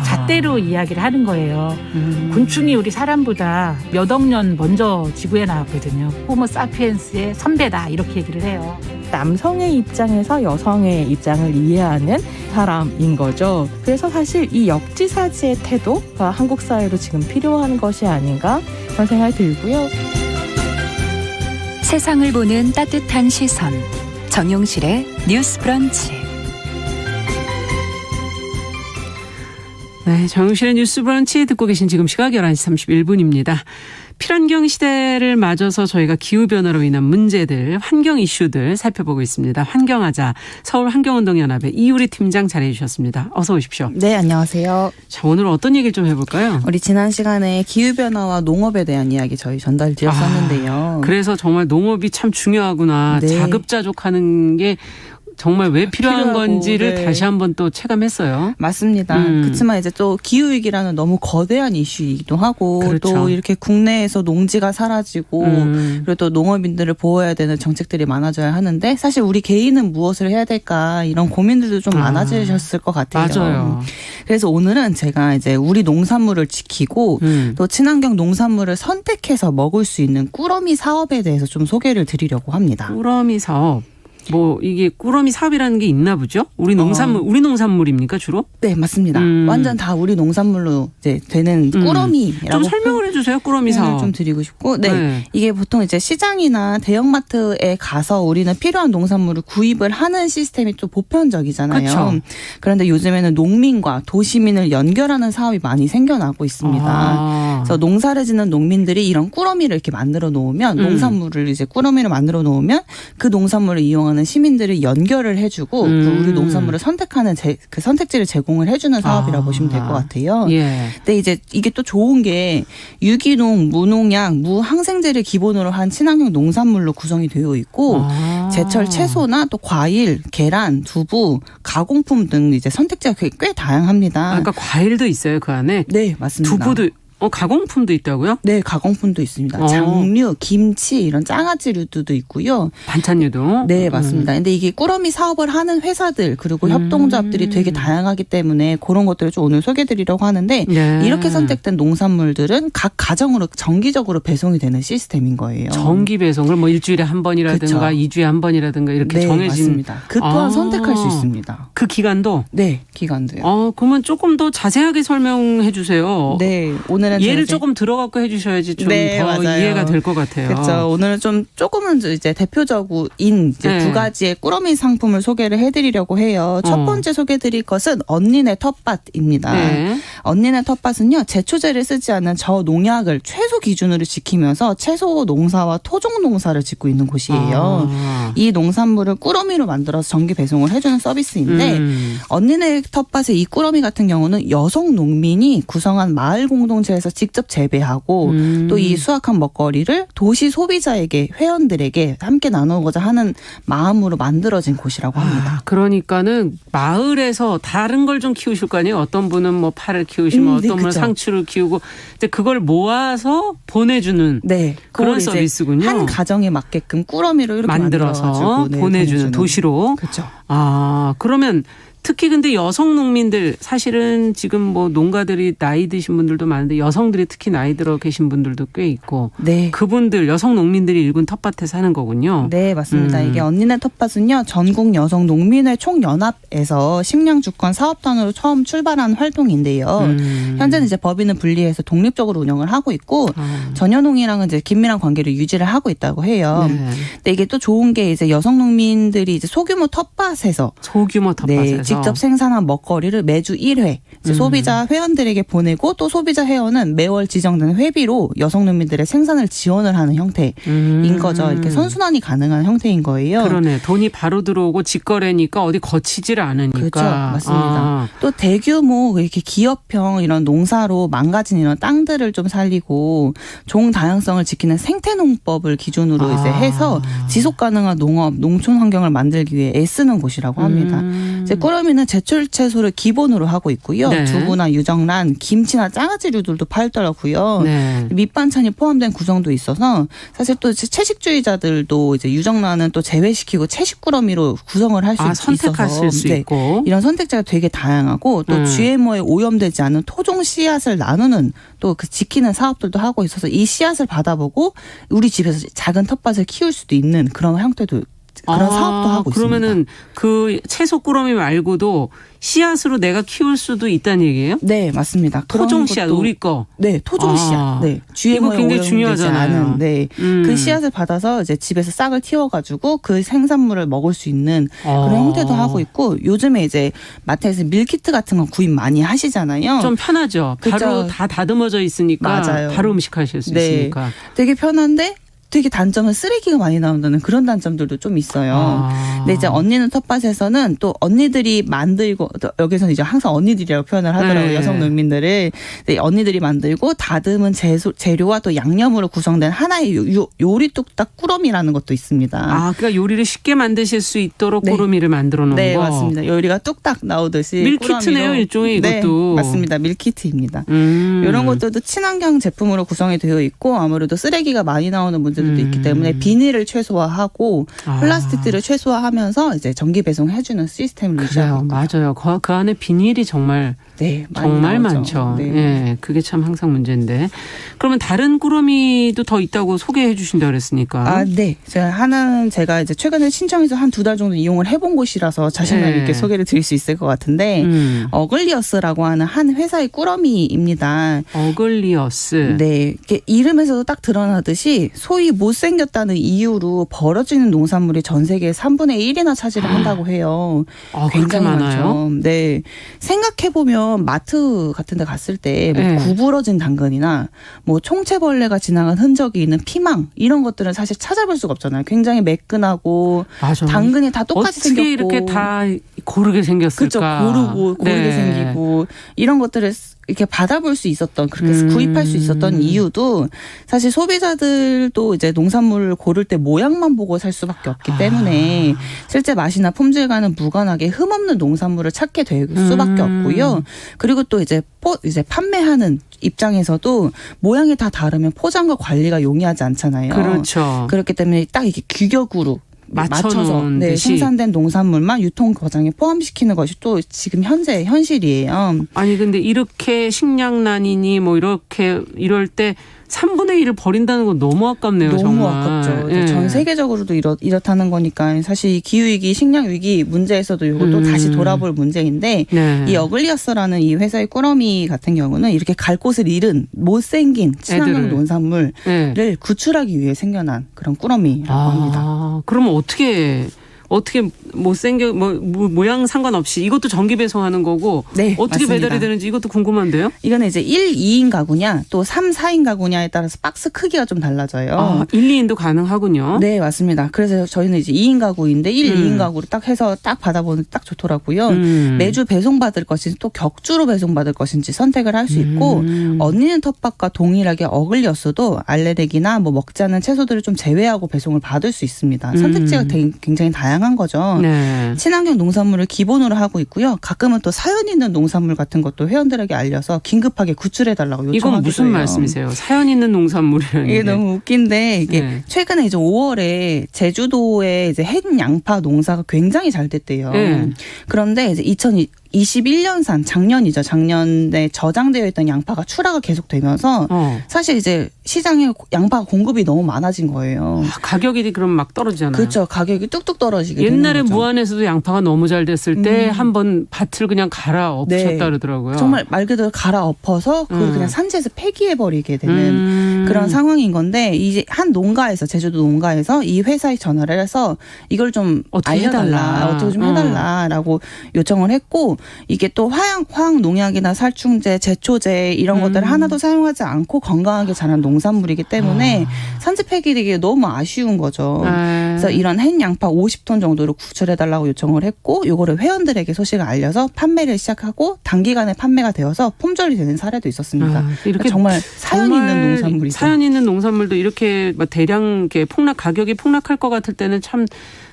잣대로 이야기를 하는 거예요. 곤충이 우리 사람보다 몇 억 년 먼저 지구에 나왔거든요. 호모 사피엔스의 선배다 이렇게 얘기를 해요. 남성의 입장에서 여성의 입장을 이해하는 사람인 거죠. 그래서 사실 이 역지사지의 태도가 한국 사회로 지금 필요한 것이 아닌가 그런 생각이 들고요. 세상을 보는 따뜻한 시선 정용실의 뉴스 브런치. 네, 정용실의 뉴스 브런치 듣고 계신 지금 시각 11시 31분입니다. 필환경 시대를 맞아서 저희가 기후변화로 인한 문제들, 환경 이슈들 살펴보고 있습니다. 환경하자 서울환경운동연합의 이유리 팀장 자리해 주셨습니다. 어서 오십시오. 네, 안녕하세요. 자, 오늘 어떤 얘기를 좀 해볼까요? 우리 지난 시간에 기후변화와 농업에 대한 이야기 저희 전달드렸었는데요. 그래서 정말 농업이 참 중요하구나. 네. 자급자족하는 게 정말 왜 필요한 필요하고, 건지를 네. 다시 한번 또 체감했어요. 맞습니다. 그렇지만 이제 또 기후위기라는 너무 거대한 이슈이기도 하고 그렇죠. 또 이렇게 국내에서 농지가 사라지고 그리고 또 농업인들을 보호해야 되는 정책들이 많아져야 하는데 사실 우리 개인은 무엇을 해야 될까 이런 고민들도 좀 많아지셨을 것 같아요. 맞아요. 그래서 오늘은 제가 이제 우리 농산물을 지키고 또 친환경 농산물을 선택해서 먹을 수 있는 꾸러미 사업에 대해서 좀 소개를 드리려고 합니다. 꾸러미 사업. 뭐 이게 꾸러미 사업이라는 게 있나 보죠? 우리 농산물입니까 주로? 네, 맞습니다. 완전 다 우리 농산물로 이제 되는 꾸러미라고 좀 설명을 해주세요. 꾸러미 사업 좀 드리고 싶고, 네. 네. 이게 보통 이제 시장이나 대형마트에 가서 우리는 필요한 농산물을 구입을 하는 시스템이 좀 보편적이잖아요. 그렇죠. 그런데 요즘에는 농민과 도시민을 연결하는 사업이 많이 생겨나고 있습니다. 그래서 농사를 짓는 농민들이 이런 꾸러미를 이렇게 만들어 놓으면 농산물을 이제 꾸러미를 만들어 놓으면 그 농산물을 이용하는 시민들을 연결을 해주고 우리 농산물을 선택하는 그 선택지를 제공을 해주는 사업이라고 보시면 될 것 같아요. 예. 근데 이제 이게 또 좋은 게 유기농, 무농약, 무항생제를 기본으로 한 친환경 농산물로 구성이 되어 있고 제철 채소나 또 과일, 계란, 두부, 가공품 등 이제 선택지가 꽤 다양합니다. 그러니까 과일도 있어요 그 안에. 네, 맞습니다. 두부도 가공품도 있다고요? 네, 가공품도 있습니다. 장류, 김치 이런 장아찌류도 있고요. 반찬류도. 네, 맞습니다. 근데 이게 꾸러미 사업을 하는 회사들 그리고 협동조합들이 되게 다양하기 때문에 그런 것들을 좀 오늘 소개해드리려고 하는데 네. 이렇게 선택된 농산물들은 각 가정으로 정기적으로 배송이 되는 시스템인 거예요. 정기 배송을 뭐 일주일에 한 번이라든가 그쵸. 2주에 한 번이라든가 이렇게 네, 정해진. 맞습니다. 그 또한 선택할 수 있습니다. 그 기간도? 네, 기간도요. 그러면 조금 더 자세하게 설명해 주세요. 네, 오늘은 예를 조금 들어갖고 해주셔야지 좀 더 네, 맞아요. 이해가 될 것 같아요. 그렇죠. 오늘은 조금은 이제 대표적인 이제 네. 두 가지의 꾸러미 상품을 소개를 해드리려고 해요. 첫 번째 소개해드릴 것은 언니네 텃밭입니다. 네. 언니네 텃밭은요 제초제를 쓰지 않는 저농약을 최소 기준으로 지키면서 채소 농사와 토종 농사를 짓고 있는 곳이에요. 이 농산물을 꾸러미로 만들어서 정기 배송을 해주는 서비스인데 언니네 텃밭의 이 꾸러미 같은 경우는 여성 농민이 구성한 마을 공동체에서 직접 재배하고 또 이 수확한 먹거리를 도시 소비자에게 회원들에게 함께 나누고자 하는 마음으로 만들어진 곳이라고 합니다. 그러니까는 마을에서 다른 걸 좀 키우실 거 아니에요? 어떤 분은 뭐 파를 키우시면 어떤 분은 그쵸. 상추를 키우고 이제 그걸 모아서 보내주는 네, 그런 그걸 이제 서비스군요. 한 가정에 맞게끔 꾸러미로 이렇게 만들어서 만들어가지고, 보내주는 도시로. 그렇죠. 그러면 특히 근데 여성 농민들 사실은 지금 뭐 농가들이 나이 드신 분들도 많은데 여성들이 특히 나이 들어 계신 분들도 꽤 있고 네. 그분들 여성 농민들이 일군 텃밭에 사는 거군요. 네, 맞습니다. 이게 언니네 텃밭은요 전국 여성 농민회 총연합에서 식량 주권 사업단으로 처음 출발한 활동인데요. 현재는 이제 법인은 분리해서 독립적으로 운영을 하고 있고 전현농이랑은 이제 긴밀한 관계를 유지를 하고 있다고 해요. 네. 근데 이게 또 좋은 게 이제 여성 농민들이 이제 소규모 텃밭에서 소규모 텃밭에서 직접 생산한 먹거리를 매주 1회 이제 소비자 회원들에게 보내고 또 소비자 회원은 매월 지정된 회비로 여성 농민들의 생산을 지원을 하는 형태인 거죠. 이렇게 선순환이 가능한 형태인 거예요. 그러네. 돈이 바로 들어오고 직거래니까 어디 거치질 않으니까. 그렇죠. 맞습니다. 또 대규모 이렇게 기업형 이런 농사로 망가진 이런 땅들을 좀 살리고 종 다양성을 지키는 생태농법을 기준으로 이제 해서 지속 가능한 농업, 농촌 환경을 만들기 위해 애쓰는 곳이라고 합니다. 이제 꾸러미는 제철 채소를 기본으로 하고 있고요. 네. 두부나 유정란, 김치나 장아찌류들도 팔더라고요. 네. 밑반찬이 포함된 구성도 있어서 사실 또 채식주의자들도 이제 유정란은 또 제외시키고 채식 꾸러미로 구성을 할 수 있어서 선택하실 수 있고. 이런 선택자가 되게 다양하고 또 GMO에 오염되지 않은 토종 씨앗을 나누는 또 그 지키는 사업들도 하고 있어서 이 씨앗을 받아보고 우리 집에서 작은 텃밭을 키울 수도 있는 그런 형태도 그런 사업도 하고 그러면은 있습니다. 그 채소 꾸러미 말고도 씨앗으로 내가 키울 수도 있다는 얘기예요? 네, 맞습니다. 그런 토종 씨앗 것도- 우리 거. 네, 토종 씨앗. 네, GMO에 굉장히 오염되지 중요하잖아요. 않은 네, 그 씨앗을 받아서 이제 집에서 싹을 틔워가지고 그 생산물을 먹을 수 있는 그런 형태도 하고 있고 요즘에 이제 마트에서 밀키트 같은 거 구입 많이 하시잖아요. 좀 편하죠. 바로 그죠. 다 다듬어져 있으니까 맞아요. 바로 음식하실 수 네. 있으니까. 되게 편한데 되게 단점은 쓰레기가 많이 나온다는 그런 단점들도 좀 있어요. 근데 이제 언니는 텃밭에서는 또 언니들이 만들고 또 여기서는 이제 항상 언니들이라고 표현을 하더라고요. 네. 여성 농민들을. 네, 언니들이 만들고 다듬은 재료와 또 양념으로 구성된 하나의 요리 뚝딱 꾸러미라는 것도 있습니다. 그러니까 요리를 쉽게 만드실 수 있도록 네. 꾸러미를 만들어 놓은 네, 거. 맞습니다. 요리가 뚝딱 나오듯이 밀키트네요, 꾸러미로. 일종의 이것도. 네, 맞습니다. 밀키트입니다. 음. 이런 것들도 친환경 제품으로 구성이 되어 있고 아무래도 쓰레기가 많이 나오는 문제들도 있기 때문에 비닐을 최소화하고 플라스틱들을 최소화하면서 이제 정기 배송해주는 시스템을 유지하고 그래요, 있고요. 맞아요. 그 안에 비닐이 정말 네, 많이 정말 나오죠. 많죠. 네. 예, 그게 참 항상 문제인데. 그러면 다른 꾸러미도 더 있다고 소개해 주신다 그랬으니까. 네. 제가 이제 최근에 신청해서 한 2달 정도 이용을 해본 곳이라서 자신감 네. 있게 소개를 드릴 수 있을 것 같은데 어글리어스라고 하는 한 회사의 꾸러미입니다. 어글리어스. 네. 이게 이름에서도 딱 드러나듯이 소위 못생겼다는 이유로 벌어지는 농산물이 전 세계 3분의 1이나 차지를 한다고 해요. 그렇게 굉장히 많아요? 많죠. 네. 생각해보면 마트 같은 데 갔을 때 뭐 네. 구부러진 당근이나 뭐 총채벌레가 지나간 흔적이 있는 피망 이런 것들은 사실 찾아볼 수가 없잖아요. 굉장히 매끈하고 맞아. 당근이 다 똑같이 어떻게 생겼고. 이렇게 다 고르게 생겼을까? 그렇죠. 고르게 네. 생기고 이런 것들을 이렇게 받아볼 수 있었던 그렇게 구입할 수 있었던 이유도 사실 소비자들도 이제 농산물을 고를 때 모양만 보고 살 수밖에 없기 때문에 실제 맛이나 품질과는 무관하게 흠없는 농산물을 찾게 될 수밖에 없고요. 그리고 또 이제 판매하는 입장에서도 모양이 다 다르면 포장과 관리가 용이하지 않잖아요. 그렇죠. 그렇기 때문에 딱 이게 규격으로 맞춰서 맞춰놓은 듯이. 생산된 농산물만 유통 과정에 포함시키는 것이 또 지금 현재 현실이에요. 아니 근데 이렇게 식량난이니 뭐 이렇게 이럴 때 3분의 1을 버린다는 건 너무 아깝네요. 너무 정말. 아깝죠. 예. 전 세계적으로도 이렇다는 거니까 사실 이 기후위기, 식량위기 문제에서도 이것도 다시 돌아볼 문제인데 네. 이 어글리어스라는 이 회사의 꾸러미 같은 경우는 이렇게 갈 곳을 잃은 못생긴 친환경 애들을. 농산물을 네. 구출하기 위해 생겨난 그런 꾸러미라고 합니다. 그러면 어떻게 못생겨 모양 상관없이 이것도 정기 배송하는 거고 네, 어떻게 맞습니다. 배달이 되는지 이것도 궁금한데요. 이거는 이제 1, 2인 가구냐 또 3, 4인 가구냐에 따라서 박스 크기가 좀 달라져요. 1, 2인도 가능하군요. 네, 맞습니다. 그래서 저희는 이제 2인 가구인데 1, 2인 가구로 딱 해서 딱 받아보는 딱 좋더라고요. 매주 배송받을 것인지 또 격주로 배송받을 것인지 선택을 할 수 있고 언니는 텃밭과 동일하게 어글리어스도 알레르기나 뭐 먹지 않는 채소들을 좀 제외하고 배송을 받을 수 있습니다. 선택지가 굉장히 다양한 거죠. 네. 친환경 농산물을 기본으로 하고 있고요. 가끔은 또 사연 있는 농산물 같은 것도 회원들에게 알려서 긴급하게 구출해달라고 요청하기도 이건 무슨 해요. 말씀이세요? 사연 있는 농산물이라는 이게 게. 너무 웃긴데 이게 네. 최근에 이제 5월에 제주도에 이제 햇 양파 농사가 굉장히 잘 됐대요. 네. 그런데 이제 2021년산 작년이죠. 작년에 저장되어 있던 양파가 출하가 계속되면서 사실 이제 시장에 양파 공급이 너무 많아진 거예요. 가격이 그럼 막 떨어지잖아요. 그렇죠. 가격이 뚝뚝 떨어지게 되는 옛날에 거죠. 무안에서도 양파가 너무 잘 됐을 때 한번 밭을 그냥 갈아 엎으셨다 네. 그러더라고요. 정말 말 그대로 갈아 엎어서 그걸 그냥 산지에서 폐기해버리게 되는 그런 상황인 건데 이제 한 농가에서 제주도 농가에서 이 회사에 전화를 해서 이걸 좀 어떻게 해달라. 어떻게 좀 해달라라고 요청을 했고 이게 또 화학 농약이나 살충제, 제초제 이런 것들을 하나도 사용하지 않고 건강하게 자란 농산물이기 때문에 산지 폐기되기 너무 아쉬운 거죠. 그래서 이런 햇 양파 50톤 정도로 구출해달라고 요청을 했고 요거를 회원들에게 소식을 알려서 판매를 시작하고 단기간에 판매가 되어서 품절이 되는 사례도 있었습니다. 이렇게 정말 사연 있는 농산물이죠. 사연 있는 농산물도 이렇게 막 대량 이렇게 가격이 폭락할 것 같을 때는 참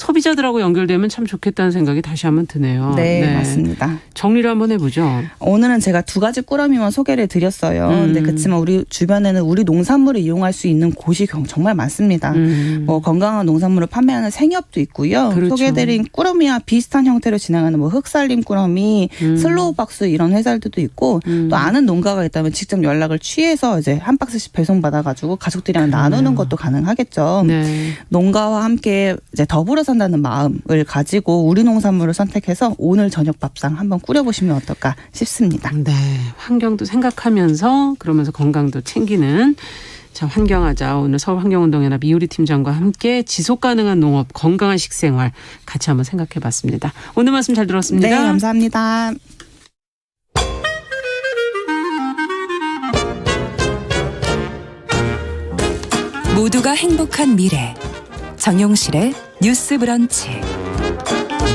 소비자들하고 연결되면 참 좋겠다는 생각이 다시 한번 드네요. 네, 맞습니다. 정리를 한번 해보죠. 오늘은 제가 2가지 꾸러미만 소개를 드렸어요. 근데 그렇지만 우리 주변에는 우리 농산물을 이용할 수 있는 곳이 정말 많습니다. 뭐 건강한 농산물을 판매하는 생협도 있고요. 그렇죠. 소개해드린 꾸러미와 비슷한 형태로 진행하는 뭐 흑살림 꾸러미, 슬로우 박스 이런 회사들도 있고 또 아는 농가가 있다면 직접 연락을 취해서 이제 한 박스씩 배송받아가지고 가족들이랑 나누는 것도 가능하겠죠. 네. 농가와 함께 이제 더불어 산다는 마음을 가지고 우리 농산물을 선택해서 오늘 저녁 밥상 한번 꾸려보시면 어떨까 싶습니다. 네. 환경도 생각하면서 그러면서 건강도 챙기는 자, 환경하자. 오늘 서울환경운동연합 이우리 팀장과 함께 지속가능한 농업, 건강한 식생활 같이 한번 생각해봤습니다. 오늘 말씀 잘 들었습니다. 네, 감사합니다. 모두가 행복한 미래 정용실의 뉴스 브런치.